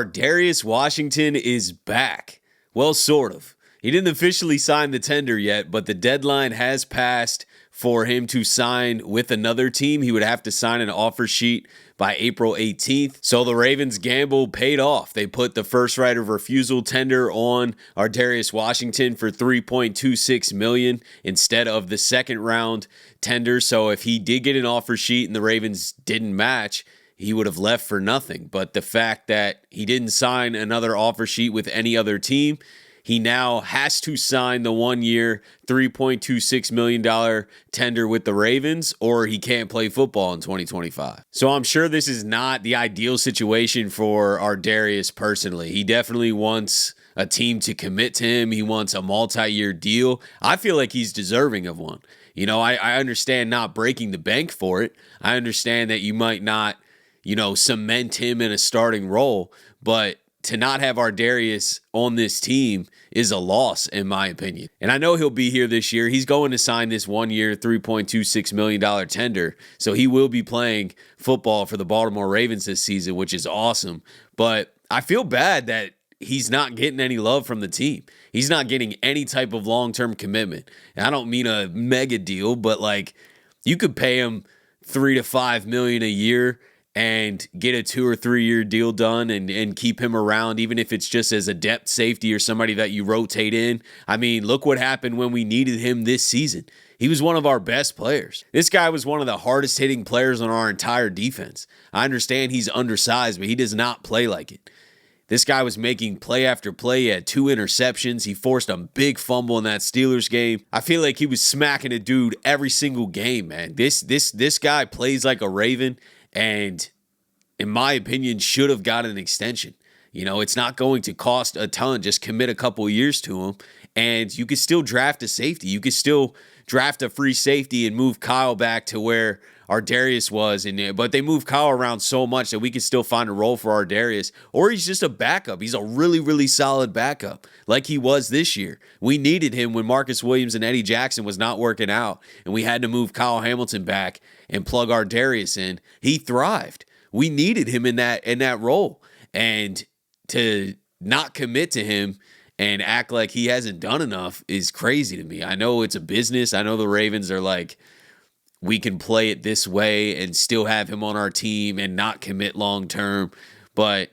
Darius Washington is back. Well, sort of. He didn't officially sign the tender yet, but the deadline has passed for him to sign with another team. He would have to sign an offer sheet by April 18th. So the Ravens' gamble paid off. They put the first right of refusal tender on Darius Washington for $3.26 million instead of the second round tender. So if he did get an offer sheet and the Ravens didn't match, he would have left for nothing. But the fact that he didn't sign another offer sheet with any other team, he now has to sign the 1-year, $3.26 million tender with the Ravens, or he can't play football in 2025. So I'm sure this is not the ideal situation for Darius personally. He definitely wants a team to commit to him. He wants a multi-year deal. I feel like he's deserving of one. You know, I understand not breaking the bank for it. I understand that you might not, cement him in a starting role, but to not have Darius on this team is a loss, in my opinion. And I know he'll be here this year. He's going to sign this 1-year, $3.26 million tender. So he will be playing football for the Baltimore Ravens this season, which is awesome. But I feel bad that he's not getting any love from the team. He's not getting any type of long-term commitment. And I don't mean a mega deal, but like you could pay him $3 to $5 million a year and get a 2 or 3 year deal done and keep him around, even if it's just as a depth safety or somebody that you rotate in. I mean, look what happened when we needed him this season. He was one of our best players. This guy was one of the hardest hitting players on our entire defense. I understand he's undersized, but he does not play like it. This guy was making play after play. He had 2 interceptions. He forced a big fumble in that Steelers game. I feel like he was smacking a dude every single game, man. This guy plays like a Raven, and in my opinion, should have got an extension. It's not going to cost a ton. Just commit a couple years to him, and you could still draft a safety. You could still draft a free safety and move Kyle back to where Darius was. But they move Kyle around so much that we could still find a role for Darius. Or he's just a backup. He's a really, really solid backup, like he was this year. We needed him when Marcus Williams and Eddie Jackson was not working out, and we had to move Kyle Hamilton back and plug Darius in. He thrived. We needed him in that role. And to not commit to him and act like he hasn't done enough is crazy to me. I know it's a business. I know the Ravens are like, we can play it this way and still have him on our team and not commit long term. But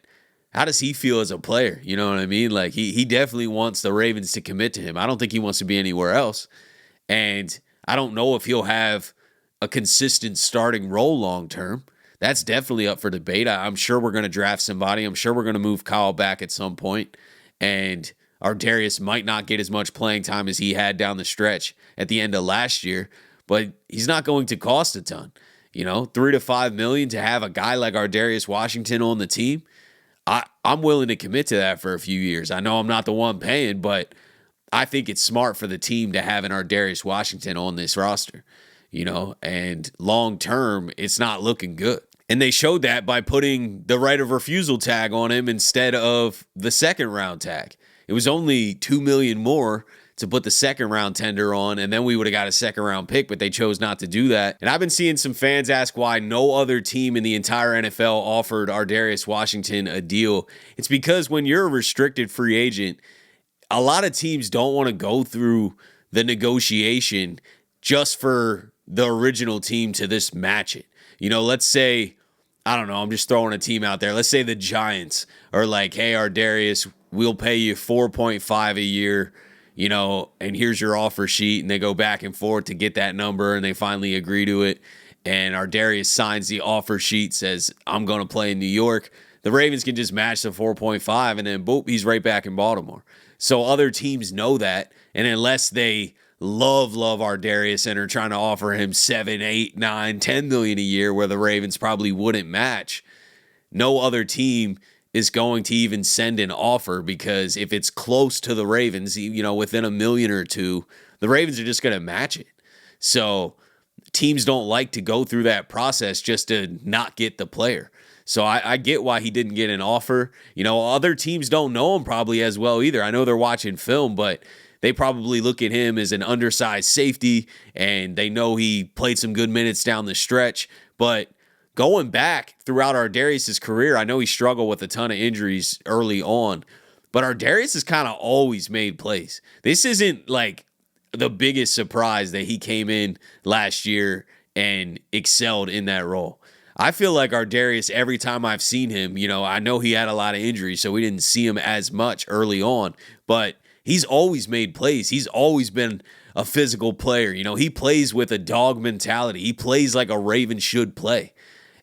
how does he feel as a player? You know what I mean? Like he definitely wants the Ravens to commit to him. I don't think he wants to be anywhere else. And I don't know if he'll have a consistent starting role long term. That's definitely up for debate. I'm sure we're going to draft somebody. I'm sure we're going to move Kyle back at some point. And Darius might not get as much playing time as he had down the stretch at the end of last year. But he's not going to cost a ton. $3 to $5 million to have a guy like Darius Washington on the team. I'm willing to commit to that for a few years. I know I'm not the one paying, but I think it's smart for the team to have Darius Washington on this roster. And long term, it's not looking good. And they showed that by putting the right of refusal tag on him instead of the second round tag. It was only $2 million more to put the second round tender on, and then we would have got a second round pick, but they chose not to do that. And I've been seeing some fans ask why no other team in the entire NFL offered Darius Washington a deal. It's because when you're a restricted free agent, a lot of teams don't want to go through the negotiation just for the original team to this match it. Let's say, I don't know, I'm just throwing a team out there. Let's say the Giants are like, hey, Darius, we'll pay you 4.5 a year, and here's your offer sheet. And they go back and forth to get that number, and they finally agree to it. And Darius signs the offer sheet, says, I'm going to play in New York. The Ravens can just match the 4.5, and then boop, he's right back in Baltimore. So other teams know that, and unless they love Darius and are trying to offer him 7, 8, 9, 10 million a year where the Ravens probably wouldn't match, no other team is going to even send an offer, because if it's close to the Ravens, within $1 million or $2 million, the Ravens are just going to match it. So teams don't like to go through that process just to not get the player. So I get why he didn't get an offer. Other teams don't know him probably as well either. I know they're watching film, but they probably look at him as an undersized safety, and they know he played some good minutes down the stretch, but going back throughout Ardarius' career, I know he struggled with a ton of injuries early on, but Ardarius has kind of always made plays. This isn't like the biggest surprise that he came in last year and excelled in that role. I feel like Ardarius, every time I've seen him, I know he had a lot of injuries, so we didn't see him as much early on, but he's always made plays. He's always been a physical player. He plays with a dog mentality. He plays like a Raven should play.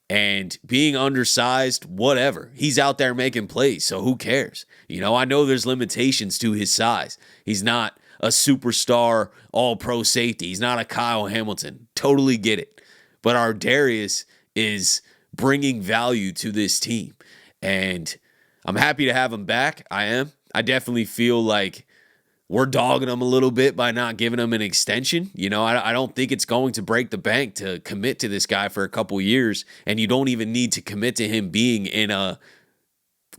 And being undersized, whatever. He's out there making plays, so who cares? I know there's limitations to his size. He's not a superstar all-pro safety. He's not a Kyle Hamilton. Totally get it. But Ardarius is bringing value to this team. And I'm happy to have him back. I am. I definitely feel like we're dogging him a little bit by not giving him an extension. I don't think it's going to break the bank to commit to this guy for a couple years, and you don't even need to commit to him being in a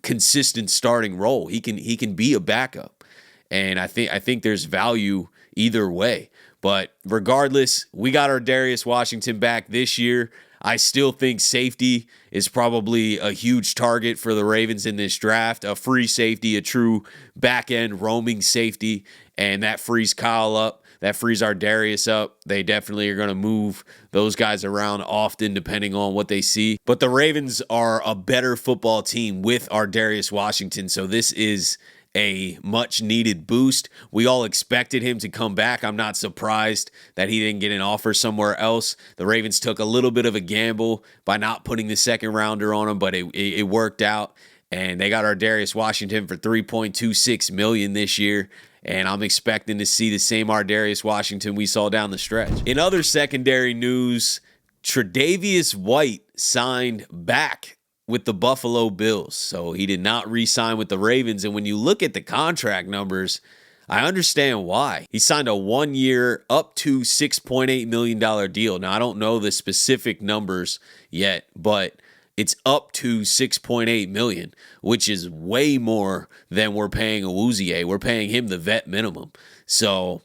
consistent starting role. He can be a backup, and I think there's value either way. But regardless, we got Tre'Davious Washington back this year. I still think safety is probably a huge target for the Ravens in this draft. A free safety, a true back-end roaming safety, and that frees Kyle up. That frees Ardarius up. They definitely are going to move those guys around often depending on what they see. But the Ravens are a better football team with Tre'Davious Washington, so this is a much-needed boost. We all expected him to come back. I'm not surprised that he didn't get an offer somewhere else. The Ravens took a little bit of a gamble by not putting the second rounder on him, but it worked out, and they got Tre'Davious Washington for $3.26 million this year, and I'm expecting to see the same Tre'Davious Washington we saw down the stretch. In other secondary news, Tre'Davious White signed back with the Buffalo Bills. So he did not re-sign with the Ravens. And when you look at the contract numbers, I understand why. He signed a 1-year up to $6.8 million deal. Now, I don't know the specific numbers yet, but it's up to $6.8 million, which is way more than we're paying Awuzie. We're paying him the vet minimum. So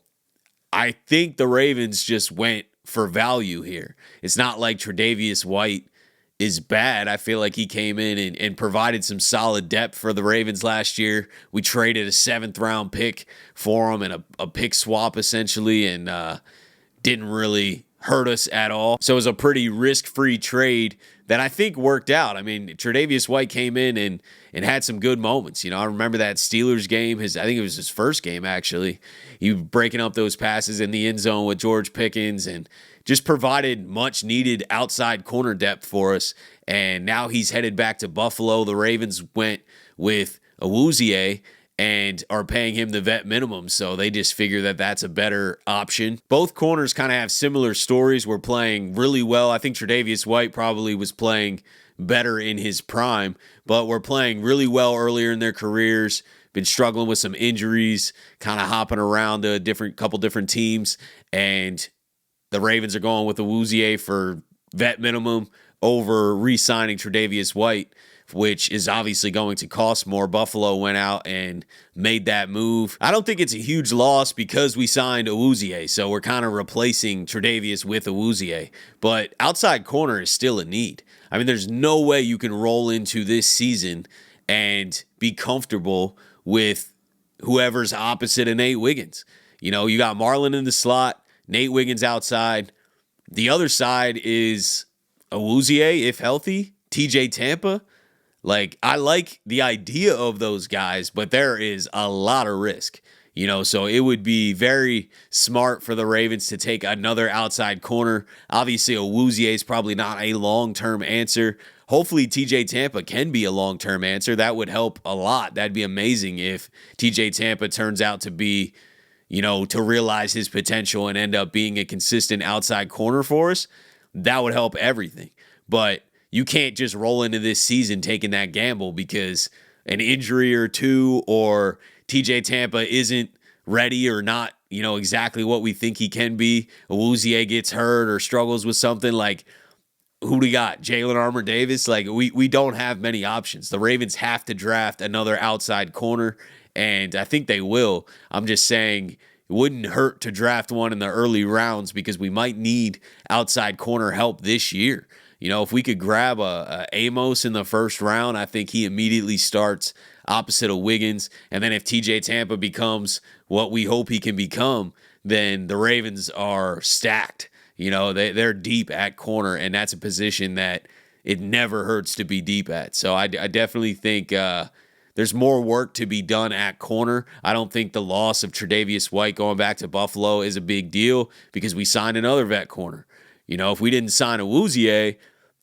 I think the Ravens just went for value here. It's not like Tre'Davious White is bad. I feel like he came in and provided some solid depth for the Ravens last year. We traded a 7th-round pick for him and a pick swap, essentially, and didn't really hurt us at all. So it was a pretty risk-free trade that I think worked out. I mean, Tre'Davious White came in and had some good moments. I remember that Steelers game. I think it was his first game, actually. He was breaking up those passes in the end zone with George Pickens and just provided much-needed outside corner depth for us. And now he's headed back to Buffalo. The Ravens went with Awuzie and are paying him the vet minimum, so they just figure that that's a better option. Both corners kind of have similar stories. We're playing really well. I think Tre'Davious White probably was playing better in his prime, but we're playing really well earlier in their careers. Been struggling with some injuries, kind of hopping around to couple different teams, and the Ravens are going with Awuzie for vet minimum over re-signing Tre'Davious White, which is obviously going to cost more. Buffalo went out and made that move. I don't think it's a huge loss because we signed Awuzie, so we're kind of replacing Tre'Davious with Awuzie. But outside corner is still a need. I mean, there's no way you can roll into this season and be comfortable with whoever's opposite of Nate Wiggins. You got Marlon in the slot, Nate Wiggins outside. The other side is Awuzie, if healthy, TJ Tampa. I like the idea of those guys, but there is a lot of risk. So it would be very smart for the Ravens to take another outside corner. Obviously, Awuzie is probably not a long-term answer. Hopefully, TJ Tampa can be a long-term answer. That would help a lot. That'd be amazing if TJ Tampa turns out to be to realize his potential and end up being a consistent outside corner for us. That would help everything. But you can't just roll into this season taking that gamble because an injury or two or TJ Tampa isn't ready or not, exactly what we think he can be. Awuzie gets hurt or struggles with something. Who do we got? Jalen Armour-Davis? We don't have many options. The Ravens have to draft another outside corner, and I think they will. I'm just saying it wouldn't hurt to draft one in the early rounds because we might need outside corner help this year. You know, if we could grab a Amos in the first round, I think he immediately starts opposite of Wiggins. And then if TJ Tampa becomes what we hope he can become, then the Ravens are stacked. You know, they're deep at corner, and that's a position that it never hurts to be deep at. So I definitely think there's more work to be done at corner. I don't think the loss of Tre'Davious White going back to Buffalo is a big deal because we signed another vet corner. You know, if we didn't sign Awuzie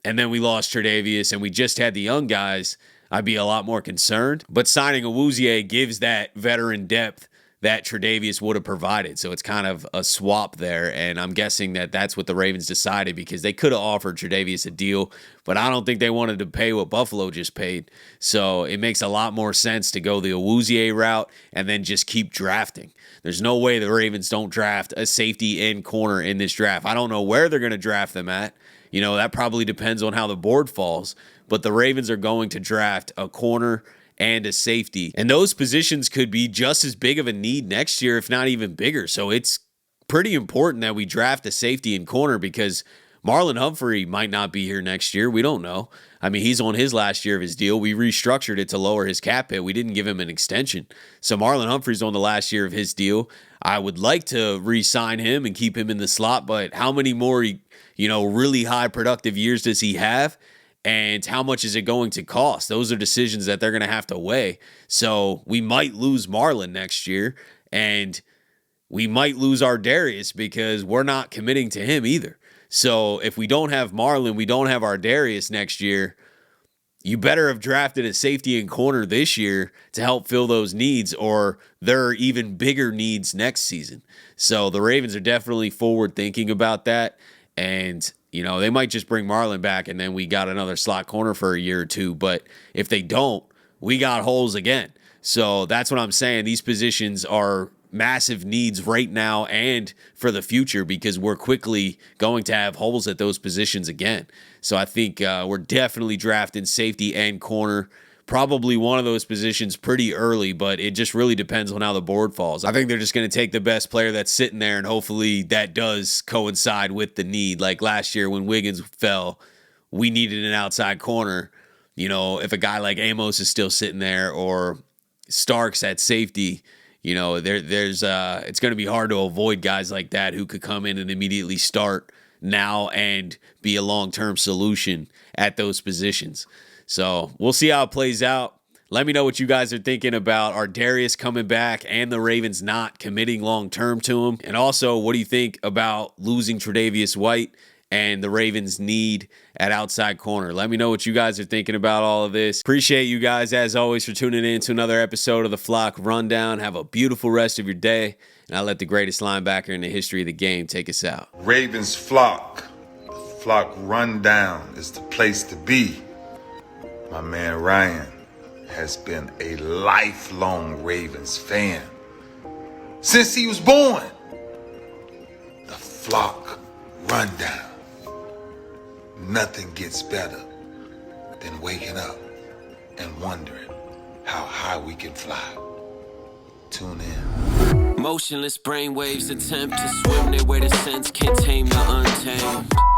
and then we lost Tre'Davious and we just had the young guys, I'd be a lot more concerned. But signing Awuzie gives that veteran depth that Tre'Davious would have provided. So it's kind of a swap there, and I'm guessing that that's what the Ravens decided because they could have offered Tre'Davious a deal, but I don't think they wanted to pay what Buffalo just paid. So it makes a lot more sense to go the Awuzie route and then just keep drafting. There's no way the Ravens don't draft a safety and corner in this draft. I don't know where they're going to draft them at. You know, that probably depends on how the board falls, but the Ravens are going to draft a corner and a safety. And those positions could be just as big of a need next year, if not even bigger. So it's pretty important that we draft a safety and corner because Marlon Humphrey might not be here next year. We don't know. I mean, he's on his last year of his deal. We restructured it to lower his cap hit. We didn't give him an extension. So Marlon Humphrey's on the last year of his deal. I would like to re-sign him and keep him in the slot, but how many more, really high productive years does he have? And how much is it going to cost? Those are decisions that they're going to have to weigh. So we might lose Marlon next year, and we might lose our Darius because we're not committing to him either. So if we don't have Marlon, we don't have our Darius next year, you better have drafted a safety and corner this year to help fill those needs, or there are even bigger needs next season. So the Ravens are definitely forward thinking about that. And they might just bring Marlon back and then we got another slot corner for a year or two. But if they don't, we got holes again. So that's what I'm saying. These positions are massive needs right now and for the future because we're quickly going to have holes at those positions again. So I think we're definitely drafting safety and corner. Probably one of those positions pretty early, but it just really depends on how the board falls. I think they're just going to take the best player that's sitting there, and hopefully that does coincide with the need. Like last year when Wiggins fell, we needed an outside corner. If a guy like Amos is still sitting there or Starks at safety, there's it's going to be hard to avoid guys like that who could come in and immediately start now and be a long-term solution at those positions. So we'll see how it plays out. Let me know what you guys are thinking about our Darius coming back and the Ravens not committing long-term to him. And also, what do you think about losing Tre'Davious White and the Ravens' need at outside corner? Let me know what you guys are thinking about all of this. Appreciate you guys, as always, for tuning in to another episode of the Flock Rundown. Have a beautiful rest of your day. And I'll let the greatest linebacker in the history of the game take us out. Ravens Flock. The Flock Rundown is the place to be. My man Ryan has been a lifelong Ravens fan since he was born. The Flock Rundown. Nothing gets better than waking up and wondering how high we can fly. Tune in. Motionless brainwaves attempt to swim their way to sense, can't tame the untamed.